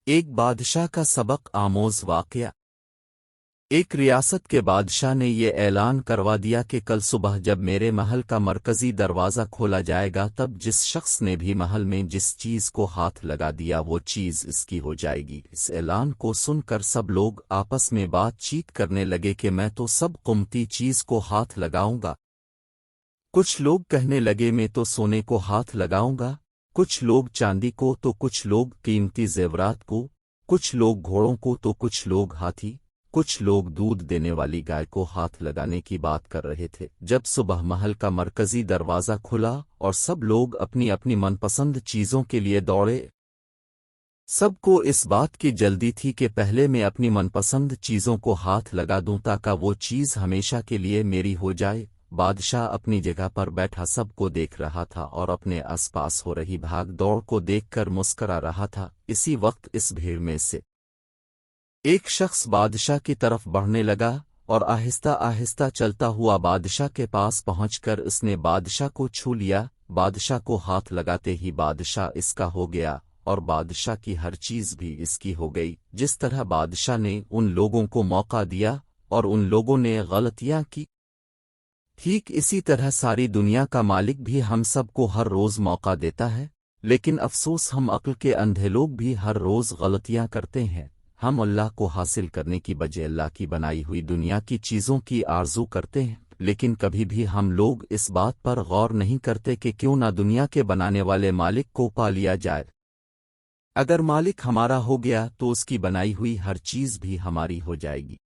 ایک بادشاہ کا سبق آموز واقعہ۔ ایک ریاست کے بادشاہ نے یہ اعلان کروا دیا کہ کل صبح جب میرے محل کا مرکزی دروازہ کھولا جائے گا تب جس شخص نے بھی محل میں جس چیز کو ہاتھ لگا دیا وہ چیز اس کی ہو جائے گی۔ اس اعلان کو سن کر سب لوگ آپس میں بات چیت کرنے لگے کہ میں تو سب قیمتی چیز کو ہاتھ لگاؤں گا۔ کچھ لوگ کہنے لگے میں تو سونے کو ہاتھ لگاؤں گا، کچھ لوگ چاندی کو تو کچھ لوگ قیمتی زیورات کو، کچھ لوگ گھوڑوں کو تو کچھ لوگ ہاتھی، کچھ لوگ دودھ دینے والی گائے کو ہاتھ لگانے کی بات کر رہے تھے۔ جب صبح محل کا مرکزی دروازہ کھلا اور سب لوگ اپنی اپنی من پسند چیزوں کے لیے دوڑے، سب کو اس بات کی جلدی تھی کہ پہلے میں اپنی من پسند چیزوں کو ہاتھ لگا دوں تاکہ وہ چیز ہمیشہ کے لیے میری ہو جائے۔ بادشاہ اپنی جگہ پر بیٹھا سب کو دیکھ رہا تھا اور اپنے آس پاس ہو رہی بھاگ دوڑ کو دیکھ کر مسکرا رہا تھا۔ اسی وقت اس بھیڑ میں سے ایک شخص بادشاہ کی طرف بڑھنے لگا اور آہستہ آہستہ چلتا ہوا بادشاہ کے پاس پہنچ کر اس نے بادشاہ کو چھو لیا۔ بادشاہ کو ہاتھ لگاتے ہی بادشاہ اس کا ہو گیا اور بادشاہ کی ہر چیز بھی اس کی ہو گئی۔ جس طرح بادشاہ نے ان لوگوں کو موقع دیا اور ان لوگوں نے غلطیاں کی، ٹھیک اسی طرح ساری دنیا کا مالک بھی ہم سب کو ہر روز موقع دیتا ہے، لیکن افسوس ہم عقل کے اندھے لوگ بھی ہر روز غلطیاں کرتے ہیں۔ ہم اللہ کو حاصل کرنے کی بجائے اللہ کی بنائی ہوئی دنیا کی چیزوں کی آرزو کرتے ہیں، لیکن کبھی بھی ہم لوگ اس بات پر غور نہیں کرتے کہ کیوں نہ دنیا کے بنانے والے مالک کو پا لیا جائے۔ اگر مالک ہمارا ہو گیا تو اس کی بنائی ہوئی ہر چیز بھی ہماری ہو جائے گی۔